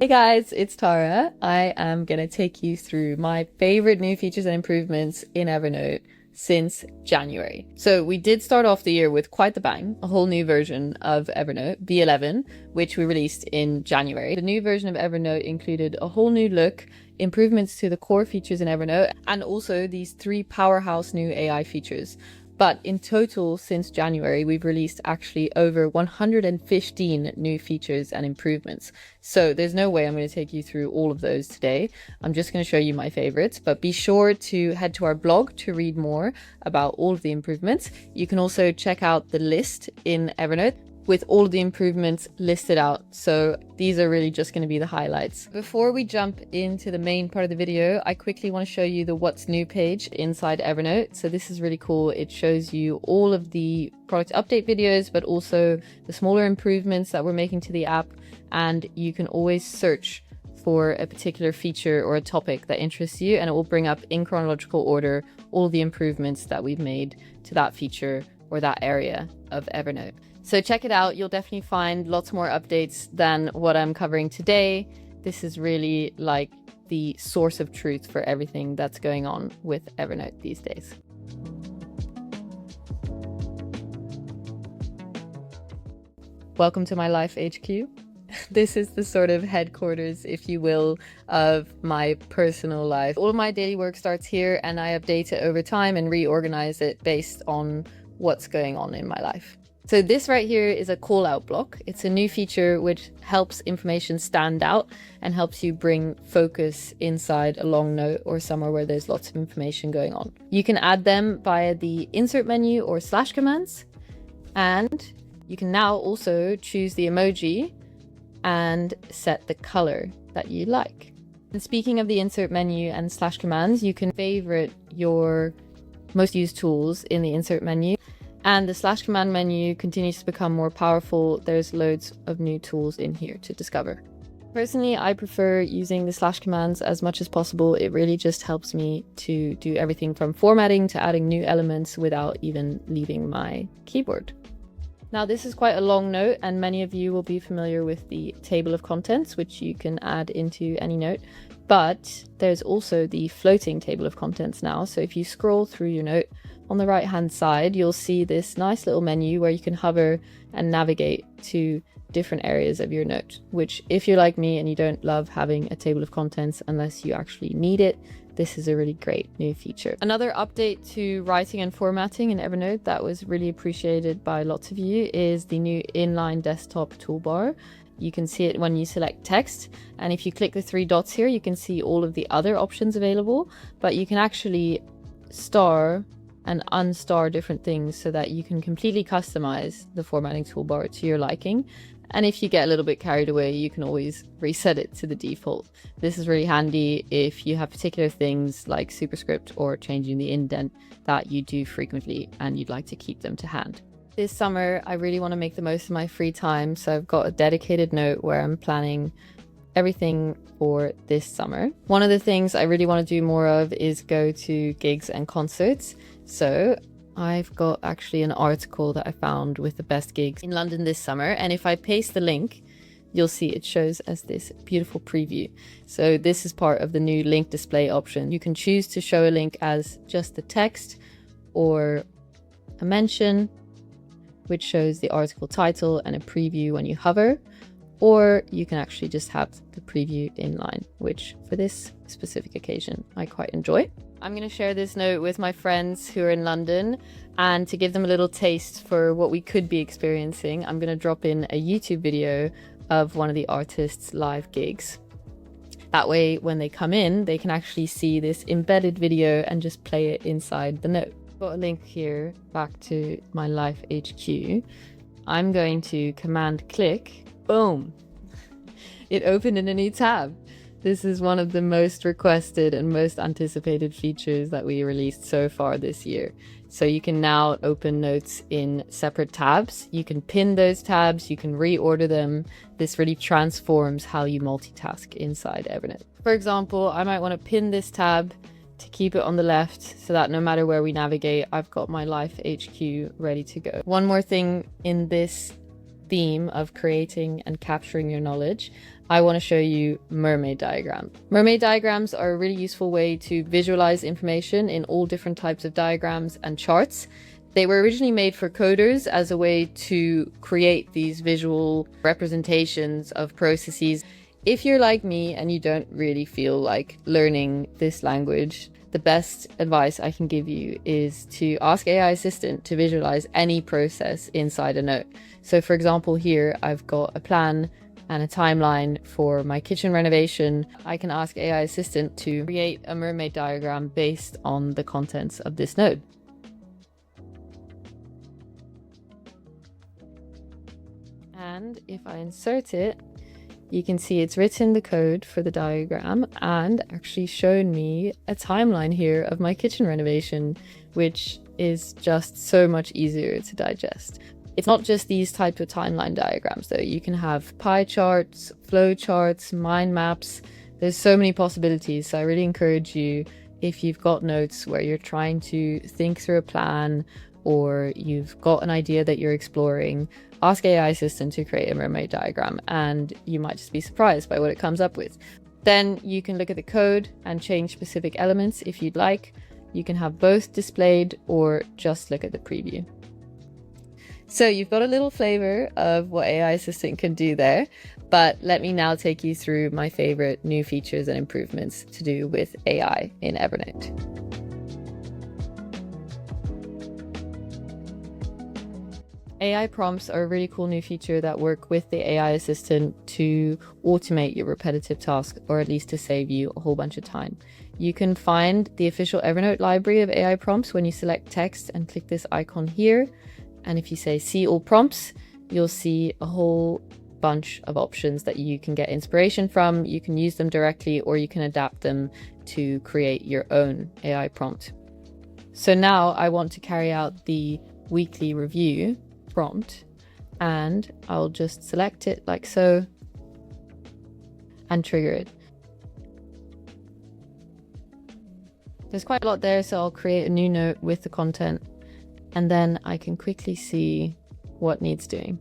Hey guys, it's Tara. I am going to take you through my favorite new features and improvements in Evernote since January. So we did start off the year with quite the bang, a whole new version of Evernote, v11, which we released in January. The new version of Evernote included a whole new look, improvements to the core features in Evernote, and also these 3 powerhouse new AI features. But in total, since January, we've released actually over 115 new features and improvements. So there's no way I'm going to take you through all of those today. I'm just going to show you my favorites, but be sure to head to our blog to read more about all of the improvements. You can also check out the list in Evernote with all of the improvements listed out. So these are really just going to be the highlights. Before we jump into the main part of the video, I quickly want to show you the what's new page inside Evernote. So this is really cool. It shows you all of the product update videos, but also the smaller improvements that we're making to the app. And you can always search for a particular feature or a topic that interests you, and it will bring up in chronological order all the improvements that we've made to that feature or that area of Evernote. So check it out. You'll definitely find lots more updates than what I'm covering today. This is really like the source of truth for everything that's going on with Evernote these days. Welcome to my Life HQ. This is the sort of headquarters, if you will, of my personal life. All of my daily work starts here, and I update it over time and reorganize it based on what's going on in my life. So this right here is a callout block. It's a new feature which helps information stand out and helps you bring focus inside a long note or somewhere where there's lots of information going on. You can add them via the insert menu or / commands, and you can now also choose the emoji and set the color that you like. And speaking of the insert menu and / commands, you can favorite your most used tools in the insert menu. And the / command menu continues to become more powerful. There's loads of new tools in here to discover. Personally, I prefer using the / commands as much as possible. It really just helps me to do everything from formatting to adding new elements without even leaving my keyboard. Now, this is quite a long note, and many of you will be familiar with the table of contents, which you can add into any note. But there's also the floating table of contents now. So if you scroll through your note, on the right hand side, you'll see this nice little menu where you can hover and navigate to different areas of your note, which if you're like me and you don't love having a table of contents unless you actually need it, this is a really great new feature. Another update to writing and formatting in Evernote that was really appreciated by lots of you is the new Inline desktop toolbar. You can see it when you select text, and if you click the 3 dots here, you can see all of the other options available, but you can actually star and unstar different things so that you can completely customize the formatting toolbar to your liking. And if you get a little bit carried away, you can always reset it to the default. This is really handy if you have particular things like superscript or changing the indent that you do frequently and you'd like to keep them to hand. This summer, I really want to make the most of my free time, so I've got a dedicated note where I'm planning everything for this summer. One of the things I really want to do more of is go to gigs and concerts. So I've got actually an article that I found with the best gigs in London this summer. And if I paste the link, you'll see it shows as this beautiful preview. So this is part of the new link display option. You can choose to show a link as just the text or a mention, which shows the article title and a preview when you hover. Or you can actually just have the preview inline, which for this specific occasion, I quite enjoy. I'm going to share this note with my friends who are in London, and to give them a little taste for what we could be experiencing, I'm going to drop in a YouTube video of one of the artists' live gigs. That way, when they come in, they can actually see this embedded video and just play it inside the note. I've got a link here back to my Life HQ. I'm going to command click. Boom! It opened in a new tab. This is one of the most requested and most anticipated features that we released so far this year. So you can now open notes in separate tabs. You can pin those tabs, you can reorder them. This really transforms how you multitask inside Evernote. For example, I might want to pin this tab to keep it on the left so that no matter where we navigate, I've got my Life HQ ready to go. One more thing in this theme of creating and capturing your knowledge, I want to show you Mermaid diagram. Mermaid diagrams are a really useful way to visualize information in all different types of diagrams and charts. They were originally made for coders as a way to create these visual representations of processes. If you're like me and you don't really feel like learning this language, the best advice I can give you is to ask AI Assistant to visualize any process inside a note. So for example, here I've got a plan and a timeline for my kitchen renovation. I can ask AI Assistant to create a mermaid diagram based on the contents of this note. And if I insert it, you can see it's written the code for the diagram and actually shown me a timeline here of my kitchen renovation, which is just so much easier to digest. It's not just these types of timeline diagrams though. You can have pie charts, flow charts, mind maps. There's so many possibilities. So I really encourage you, if you've got notes where you're trying to think through a plan or you've got an idea that you're exploring, ask AI Assistant to create a mermaid diagram and you might just be surprised by what it comes up with. Then you can look at the code and change specific elements if you'd like. You can have both displayed or just look at the preview. So you've got a little flavor of what AI Assistant can do there, but let me now take you through my favorite new features and improvements to do with AI in Evernote. AI prompts are a really cool new feature that work with the AI Assistant to automate your repetitive tasks, or at least to save you a whole bunch of time. You can find the official Evernote library of AI prompts when you select text and click this icon here. And if you say see all prompts, you'll see a whole bunch of options that you can get inspiration from. You can use them directly or you can adapt them to create your own AI prompt. So now I want to carry out the weekly review prompt and I'll just select it like so and trigger it. There's quite a lot there, so I'll create a new note with the content and then I can quickly see what needs doing.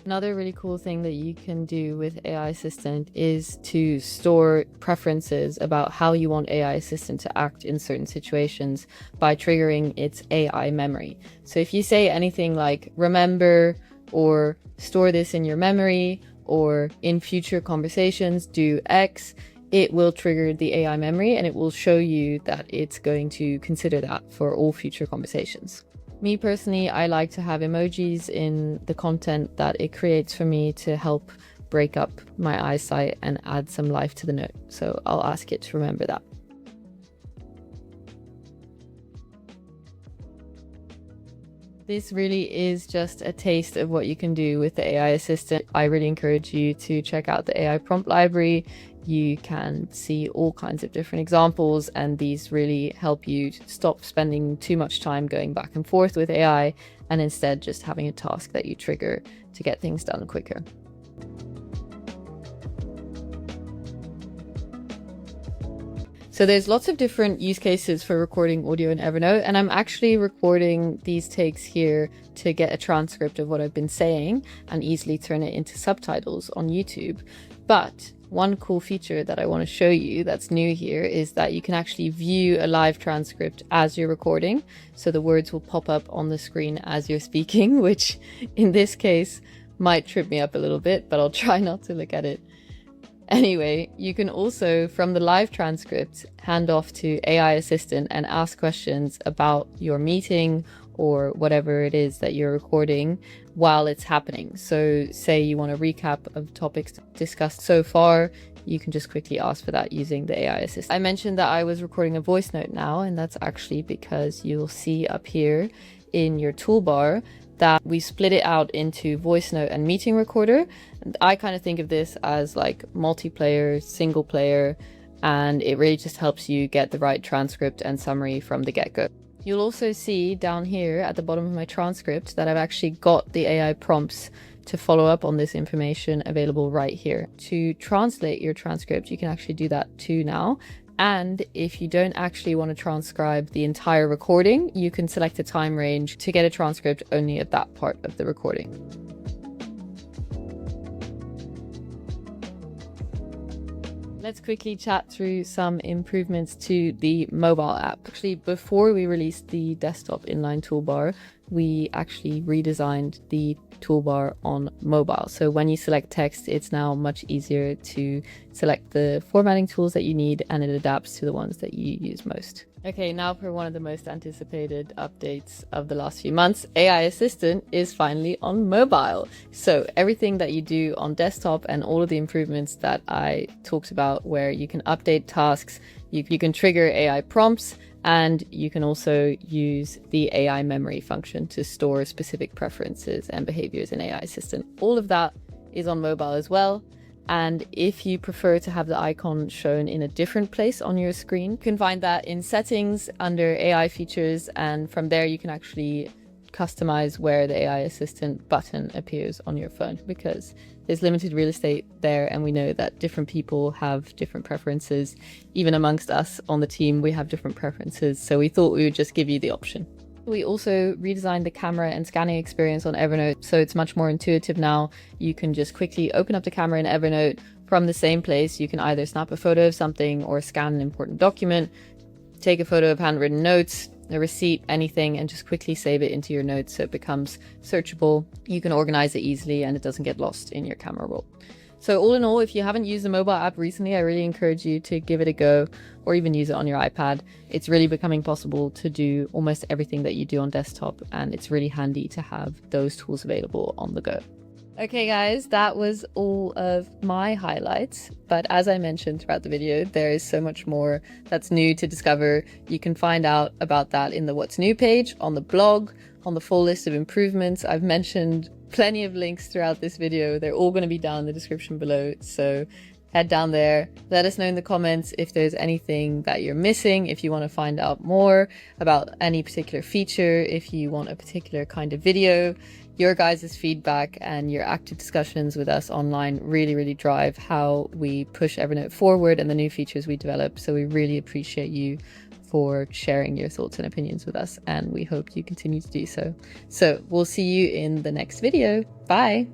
Another really cool thing that you can do with AI Assistant is to store preferences about how you want AI Assistant to act in certain situations by triggering its AI memory. So if you say anything like remember or store this in your memory or in future conversations do X, it will trigger the AI memory and it will show you that it's going to consider that for all future conversations. Me personally, I like to have emojis in the content that it creates for me to help break up my eyesight and add some life to the note. So I'll ask it to remember that. This really is just a taste of what you can do with the AI Assistant. I really encourage you to check out the AI prompt library. You can see all kinds of different examples, and these really help you stop spending too much time going back and forth with AI and instead just having a task that you trigger to get things done quicker. So there's lots of different use cases for recording audio in Evernote, and I'm actually recording these takes here to get a transcript of what I've been saying and easily turn it into subtitles on YouTube. But one cool feature that I want to show you that's new here is that you can actually view a live transcript as you're recording. So the words will pop up on the screen as you're speaking, which in this case might trip me up a little bit, but I'll try not to look at it. Anyway, you can also, from the live transcript, hand off to AI Assistant and ask questions about your meeting or whatever it is that you're recording while it's happening. So say you want a recap of topics discussed so far, you can just quickly ask for that using the AI Assistant. I mentioned that I was recording a voice note now, and that's actually because you'll see up here in your toolbar that we split it out into voice note and meeting recorder. And I kind of think of this as like multiplayer, single player, and it really just helps you get the right transcript and summary from the get-go. You'll also see down here at the bottom of my transcript that I've actually got the AI prompts to follow up on this information available right here. To translate your transcript, you can actually do that too now. And if you don't actually want to transcribe the entire recording, you can select a time range to get a transcript only of that part of the recording. Let's quickly chat through some improvements to the mobile app. Actually, before we released the desktop inline toolbar, we actually redesigned the toolbar on mobile. So when you select text, it's now much easier to select the formatting tools that you need, and it adapts to the ones that you use most. Okay, now for one of the most anticipated updates of the last few months. AI Assistant is finally on mobile. So everything that you do on desktop and all of the improvements that I talked about, where you can update tasks, you can trigger AI prompts, and you can also use the AI memory function to store specific preferences and behaviors in AI Assistant. All of that is on mobile as well. And if you prefer to have the icon shown in a different place on your screen, you can find that in settings under AI features. And from there, you can actually customize where the AI assistant button appears on your phone, because there's limited real estate there. And we know that different people have different preferences. Even amongst us on the team, we have different preferences. So we thought we would just give you the option. We also redesigned the camera and scanning experience on Evernote, so it's much more intuitive now. You can just quickly open up the camera in Evernote from the same place. You can either snap a photo of something or scan an important document, take a photo of handwritten notes, a receipt, anything, and just quickly save it into your notes so it becomes searchable. You can organize it easily and it doesn't get lost in your camera roll. So all in all, if you haven't used the mobile app recently, I really encourage you to give it a go, or even use it on your iPad. It's really becoming possible to do almost everything that you do on desktop, and it's really handy to have those tools available on the go. Okay guys, that was all of my highlights, but as I mentioned throughout the video, there is so much more that's new to discover. You can find out about that in the What's New page, on the blog, on the full list of improvements. I've mentioned plenty of links throughout this video. They're all going to be down in the description below, so head down there. Let us know in the comments if there's anything that you're missing, if you want to find out more about any particular feature, if you want a particular kind of video. Your guys' feedback and your active discussions with us online really drive how we push Evernote forward and the new features we develop. So we really appreciate you for sharing your thoughts and opinions with us, and we hope you continue to do so. So we'll see you in the next video. Bye.